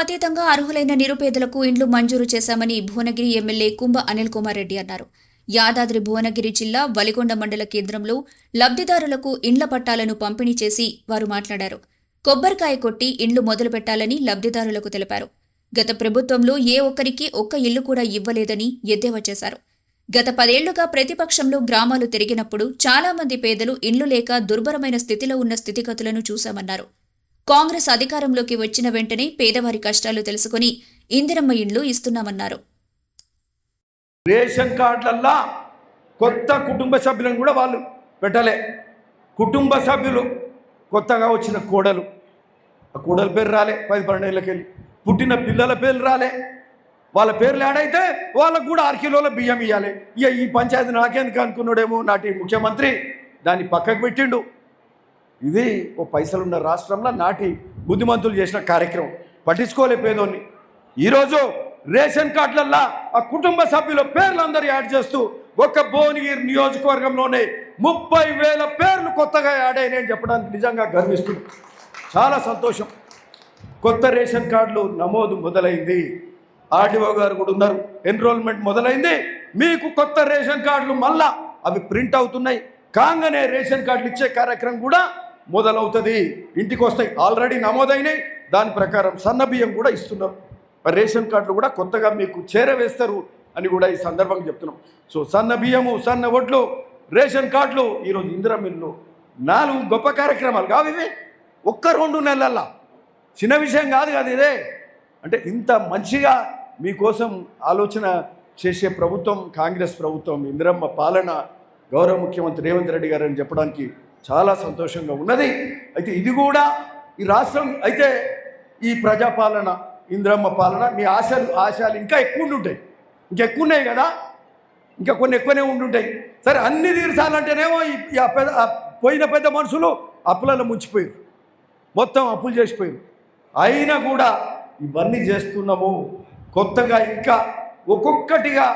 అతీతంగా అర్హులైన నిరుపేదలకు ఇండ్లు మంజూరు చేశామని భువనగిరి ఎమ్మెల్యే కుంభ అనిల్ కుమార్ రెడ్డి అన్నారు. యాదాద్రి భువనగిరి జిల్లా వలిగొండ మండల కేంద్రంలో లబ్ధిదారులకు ఇండ్ల పట్టాలను పంపిణీ చేసి వారు మాట్లాడారు. కొబ్బరికాయ కొట్టి ఇండ్లు మొదలుపెట్టాలని లబ్ధిదారులకు తెలిపారు. గత ప్రభుత్వంలో ఏ ఒక్కరికి ఒక్క ఇల్లు కూడా ఇవ్వలేదని ఎద్దేవా చేశారు. గత 10 ఏళ్లుగా ప్రతిపక్షంలో గ్రామాలు తిరిగినప్పుడు చాలా మంది పేదలు ఇండ్లు లేక దుర్భరమైన స్థితిలో ఉన్న స్థితిగతులను చూశామన్నారు. కాంగ్రెస్ అధికారంలోకి వచ్చిన వెంటనే పేదవారి కష్టాలు తెలుసుకుని ఇందిరమ్మ ఇండ్లు ఇస్తున్నామన్నారు. రేషన్ కార్డులల్లా కొత్త కుటుంబ సభ్యులను కూడా వాళ్ళు పెట్టలే. కుటుంబ సభ్యులు కొత్తగా వచ్చిన కోడలు, ఆ కోడల పేరు రాలే. 10-12 ఏళ్ళకెళ్ళి పుట్టిన పిల్లల పేర్లు రాలే. వాళ్ళ పేర్లు యాడైతే వాళ్ళకు కూడా 6 కిలోల బియ్యం ఇవ్వాలి. ఇక ఈ పంచాయతీ నాకెందుకు అనుకున్నాడేమో నాటి ముఖ్యమంత్రి దాన్ని పక్కకు పెట్టిండు. ఇది ఓ పైసలున్న రాష్ట్రంలో నాటి బుద్ధిమంతులు చేసిన కార్యక్రమం. పట్టించుకోలే పేదోన్ని. ఈరోజు రేషన్ కార్డులల్లా ఆ కుటుంబ సభ్యుల పేర్లందరూ యాడ్ చేస్తూ ఒక్క భువనగిరి నియోజకవర్గంలోనే 30,000 పేర్లు కొత్తగా యాడ్ అయినాయని చెప్పడానికి నిజంగా గర్విస్తుంది. చాలా సంతోషం. కొత్త రేషన్ కార్డులు నమోదు మొదలైంది. ఆర్డీఓ గారు కూడా ఉన్నారు. ఎన్రోల్మెంట్ మొదలైంది. మీకు కొత్త రేషన్ కార్డులు మళ్ళా అవి ప్రింట్ అవుతున్నాయి. కాగానే రేషన్ కార్డులు ఇచ్చే కార్యక్రమం కూడా మొదలవుతుంది. ఇంటికి వస్తాయి. ఆల్రెడీ నమోదైనాయి. దాని ప్రకారం సన్న బియ్యం కూడా ఇస్తున్నారు. రేషన్ కార్డులు కూడా కొత్తగా మీకు చేరవేస్తారు అని కూడా ఈ సందర్భంగా చెప్తున్నాం. సో సన్న బియ్యము, సన్న వడ్లు, రేషన్ కార్డులు, ఈరోజు ఇందిరమ్మ ఇల్లు 4 గొప్ప కార్యక్రమాలు కావు ఇవి. 1-2 నెలల్లో చిన్న విషయం కాదు కదా ఇదే. అంటే ఇంత మంచిగా మీకోసం ఆలోచన చేసే ప్రభుత్వం కాంగ్రెస్ ప్రభుత్వం, ఇందిరమ్మ పాలన, గౌరవ ముఖ్యమంత్రి రేవంత్ రెడ్డి గారు అని చెప్పడానికి చాలా సంతోషంగా ఉన్నది. అయితే ఇది కూడా ఈ రాష్ట్రం అయితే ఈ ప్రజాపాలన, ఇందిరమ్మ పాలన, మీ ఆశలు ఇంకా ఎక్కువ ఉండుంటాయి. ఇంకెక్కువ ఉన్నాయి కదా, ఇంకా కొన్ని ఎక్కువనే ఉండుంటాయి. సరే అన్ని తీర్చాలంటేనేమో ఈ పోయిన పెద్ద మనుషులు అప్పులలో ముంచిపోయారు, మొత్తం అప్పులు చేసిపోయారు. అయినా కూడా ఇవన్నీ చేస్తున్నాము. కొత్తగా ఇంకా ఒక్కొక్కటిగా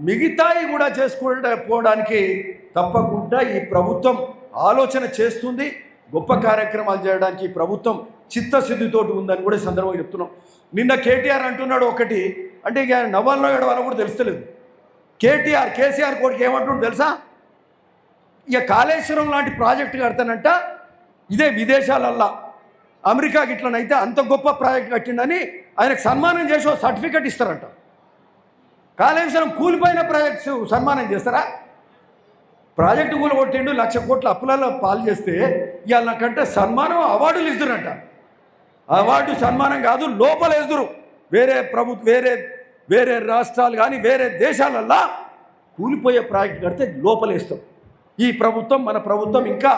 మిగతాయి కూడా చేసుకోవడానికి తప్పకుండా ఈ ప్రభుత్వం ఆలోచన చేస్తుంది. గొప్ప కార్యక్రమాలు చేయడానికి ఈ ప్రభుత్వం చిత్తశుద్ధితోటి ఉందని కూడా ఈ సందర్భంగా చెప్తున్నాం. నిన్న కేటీఆర్ అంటున్నాడు ఒకటి, అంటే ఇక నవ్వాలో ఏడవాలో కూడా తెలుస్తలేదు. కేసీఆర్ కోడికి ఏమంటున్నాడు తెలుసా? ఇక కాళేశ్వరం లాంటి ప్రాజెక్టు కడతానంట, ఇదే విదేశాలల్లా అమెరికాకి ఇట్లనైతే అంత గొప్ప ప్రాజెక్ట్ కట్టిండని ఆయనకు సన్మానం చేసి ఒక సర్టిఫికెట్ ఇస్తారంట. కాళేశ్వరం కూలిపోయిన ప్రాజెక్ట్స్ సన్మానం చేస్తారా? ప్రాజెక్టు కూలగొట్టిండు, 1,00,000 కోట్ల అప్పులలో పాలు చేస్తే ఇవాళ నాకంటే సన్మానం అవార్డులు ఇస్తున్నట్ట. అవార్డు సన్మానం కాదు, లోపల వేస్తురు. వేరే రాష్ట్రాలు కానీ వేరే దేశాలల్లా కూలిపోయే ప్రాజెక్ట్ కడితే లోపలేస్తాం. ఈ ప్రభుత్వం, మన ప్రభుత్వం ఇంకా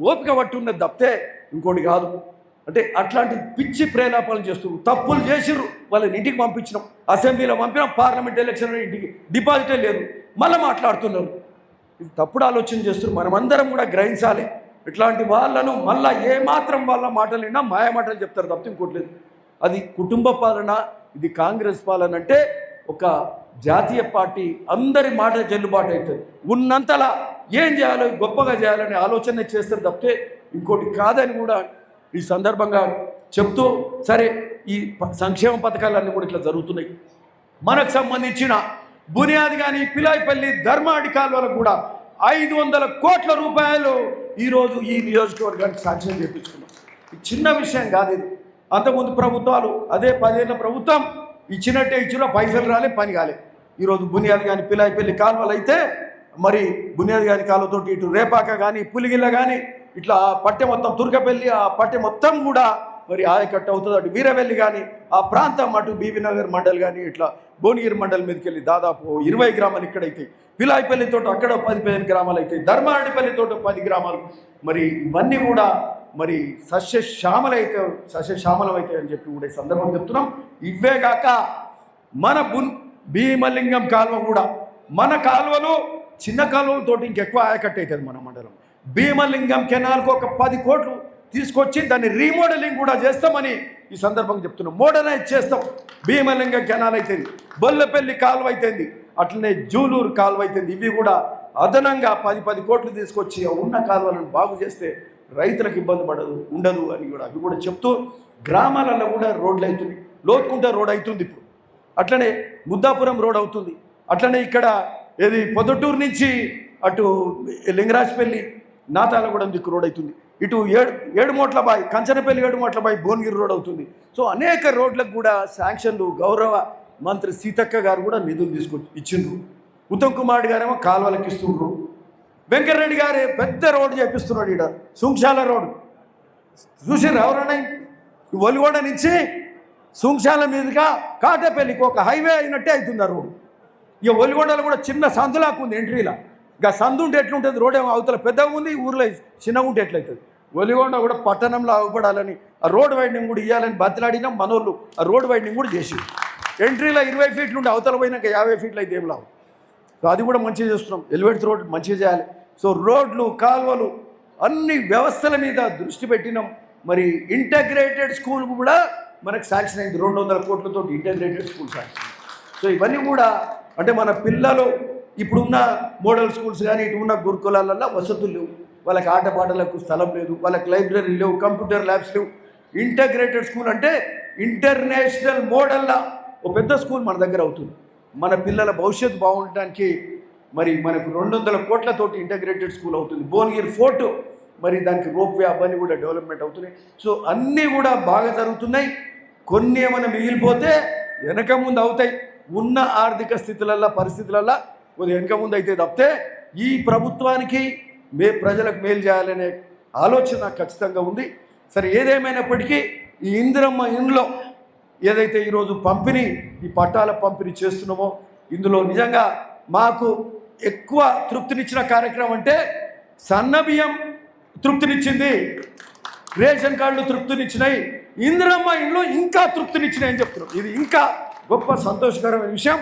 ఓపిక పట్టున్నది తప్పితే ఇంకోటి కాదు. అంటే అట్లాంటి పిచ్చి ప్రేలాపాలు చేస్తున్నారు. తప్పులు చేసిర్రు, వాళ్ళని ఇంటికి పంపించినాం, అసెంబ్లీలో పంపినాం, పార్లమెంట్ ఎలక్షన్ ఇంటికి డిపాజిటే లేదు, మళ్ళీ మాట్లాడుతున్నారు. ఇది తప్పుడు ఆలోచన చేస్తున్నారు. మనమందరం కూడా గ్రహించాలి. ఇట్లాంటి వాళ్ళను మళ్ళీ ఏమాత్రం వాళ్ళ మాటలు విన్నా మాయమాటలు చెప్తారు తప్పితే ఇంకోటి లేదు. అది కుటుంబ పాలన, ఇది కాంగ్రెస్ పాలన. అంటే ఒక జాతీయ పార్టీ అందరి మాట చెల్లుబాటు అవుతుంది. ఉన్నంతలా ఏం చేయాలో గొప్పగా చేయాలని ఆలోచన చేస్తారు తప్పితే ఇంకోటి కాదని కూడా ఈ సందర్భంగా చెప్తూ, సరే ఈ సంక్షేమ పథకాలన్నీ కూడా ఇట్లా జరుగుతున్నాయి. మనకు సంబంధించిన బునియాది కానీ పిలాయిపల్లి ధర్మాడి కాలువలకు కూడా 500 కోట్ల రూపాయలు ఈరోజు ఈ నియోజకవర్గానికి శాంక్షన్ చేయించుకున్నాం. చిన్న విషయం కాదు ఇది. అంతకుముందు ప్రభుత్వాలు, అదే 10 ఏళ్ళ ప్రభుత్వం ఇచ్చినట్టే ఇచ్చినా పైసలు రాలే, పని కాలే. ఈరోజు బునియాది కానీ పిలాయిపల్లి కాలువలు అయితే మరి బునియాది కానీ కాలువతోటి ఇటు రేపాక కానీ పులిగిల్ల కానీ ఇట్లా పట్టె మొత్తం తుర్కపల్లి, ఆ పట్టె మొత్తం కూడా మరి ఆయకట్టు అవుతుంది. అటు వీరవెల్లి కానీ ఆ ప్రాంతం, అటు బీబీనగర్ మండల్ కానీ ఇట్లా భువనగిరి మండల్ మీదకి వెళ్ళి దాదాపు 20 గ్రామాలు ఇక్కడైతే, పిలాయిపల్లితో అక్కడ 10-15 గ్రామాలు అవుతాయి, ధర్మాడిపల్లితో 10 గ్రామాలు. మరి ఇవన్నీ కూడా మరి సస్యశ్యామలం అవుతాయి అని చెప్పి కూడా ఈ సందర్భం చెప్తున్నాం. ఇవే కాక మన భీమలింగం కాలువ కూడా, మన కాలువలు చిన్న కాలువలతోటి ఇంకెక్కువ ఆయకట్టు అవుతుంది మన మండలం. భీమలింగం కెనాల్కు ఒక 10 కోట్లు తీసుకొచ్చి దాన్ని రీమోడలింగ్ కూడా చేస్తామని ఈ సందర్భంగా చెప్తున్నాం. మోడర్నైజ్ చేస్తాం. భీమలింగం కెనాల్ అవుతుంది, బొల్లపల్లి కాలువ అవుతుంది, అట్లనే జూలూరు కాలువ అవుతుంది. ఇవి కూడా అదనంగా 10 కోట్లు తీసుకొచ్చి ఉన్న కాలువలను బాగు చేస్తే రైతులకు ఇబ్బంది ఉండదు అని కూడా అవి కూడా చెప్తూ, గ్రామాలలో కూడా రోడ్లు అవుతుంది. లోతుకుంట రోడ్ అవుతుంది ఇప్పుడు, అట్లనే ముద్దాపురం రోడ్ అవుతుంది, అట్లనే ఇక్కడ ఏది పొద్దుటూరు నుంచి అటు లింగరాజపల్లి నాతాలగూడెం దిక్కు రోడ్ అవుతుంది, ఇటు ఏడుమోట్లబాయి కంచనపల్లి ఏడుమోట్లబాయి భువనగిరి రోడ్ అవుతుంది. సో అనేక రోడ్లకు కూడా శాంక్షన్లు గౌరవ మంత్రి సీతక్క గారు కూడా నిధులు తీసుకొచ్చి ఇచ్చిండ్రు. ఉత్తమ్ కుమార్ గారేమో కాలువలకు ఇస్తుండ్రు. వెంకటరెడ్డి గారే పెద్ద రోడ్డు చేపిస్తున్నాడు. ఇక్కడ సుంక్షాల రోడ్డు చూసిర్రు ఎవరన్నా? ఒలిగొండ నుంచి సుంక్షాల మీదుగా కాటపల్లికి ఒక హైవే అయినట్టే అవుతుంది ఆ రోడ్డు. ఇక ఒలిగొండలో కూడా చిన్న సందులాకు ఉంది ఎంట్రీలా. ఇక సందు ఉంటే ఎట్లుంటుంది, రోడ్ ఏమో అవతల పెద్దగా ఉంది, ఊర్లో చిన్నగా ఉంటే ఎట్లయితుంది. ఒలిగొండ కూడా పట్టణంలో అవ్వబడాలని ఆ రోడ్ వైడింగ్ కూడా ఇవ్వాలని బతిలాడినాం. మనోళ్ళు ఆ రోడ్ వైడింగ్ కూడా చేసి ఎంట్రీలో 20 ఫీట్లు ఉంటే అవతల పోయినాక 50 ఫీట్లు అయితే ఏం లావు. సో అది కూడా మంచిగా చేస్తున్నాం. ఎలివేటెడ్ రోడ్ మంచిగా చేయాలి. సో రోడ్లు కాలువలు అన్ని వ్యవస్థల మీద దృష్టి పెట్టినాం. మరి ఇంటగ్రేటెడ్ స్కూల్ కూడా మనకు శాంక్షన్ అయింది 200 కోట్లతో ఇంటగ్రేటెడ్ స్కూల్ శాంక్షన్. సో ఇవన్నీ కూడా అంటే మన పిల్లలు ఇప్పుడున్న మోడల్ స్కూల్స్ కానీ ఇటు ఉన్న గురుకులాలలో వసతులు లేవు, వాళ్ళకి ఆటపాటలకు స్థలం లేదు, వాళ్ళకి లైబ్రరీ లేవు, కంప్యూటర్ ల్యాబ్స్ లేవు. ఇంటగ్రేటెడ్ స్కూల్ అంటే ఇంటర్నేషనల్ మోడల్లా ఒక పెద్ద స్కూల్ మన దగ్గర అవుతుంది. మన పిల్లల భవిష్యత్తు బాగుండటానికి మరి మనకు 200 కోట్లతోటి ఇంటగ్రేటెడ్ స్కూల్ అవుతుంది. భువనగిరి ఫోర్ట్ మరి దానికి రోప్వే అవన్నీ కూడా డెవలప్మెంట్ అవుతున్నాయి. సో అన్నీ కూడా బాగా జరుగుతున్నాయి. కొన్ని ఏమైనా మిగిలిపోతే వెనక ముందు అవుతాయి. ఉన్న ఆర్థిక స్థితులల్లో పరిస్థితులల్లో కొద్దిగా వెనక ముందు అయితే తప్పితే ఈ ప్రభుత్వానికి ప్రజలకు మేలు చేయాలనే ఆలోచన ఖచ్చితంగా ఉంది. సరే ఏదేమైనప్పటికీ ఈ ఇందిరమ్మ ఇండ్లో ఏదైతే ఈరోజు పంపిణీ ఈ పట్టాల పంపిణీ చేస్తున్నామో ఇందులో నిజంగా మాకు ఎక్కువ తృప్తినిచ్చిన కార్యక్రమం అంటే సన్నబియ్యం తృప్తినిచ్చింది, రేషన్ కార్డులు తృప్తినిచ్చినాయి, ఇందిరమ్మ ఇండ్లు ఇంకా తృప్తినిచ్చినాయి అని చెప్తున్నాం. ఇది ఇంకా గొప్ప సంతోషకరమైన విషయం.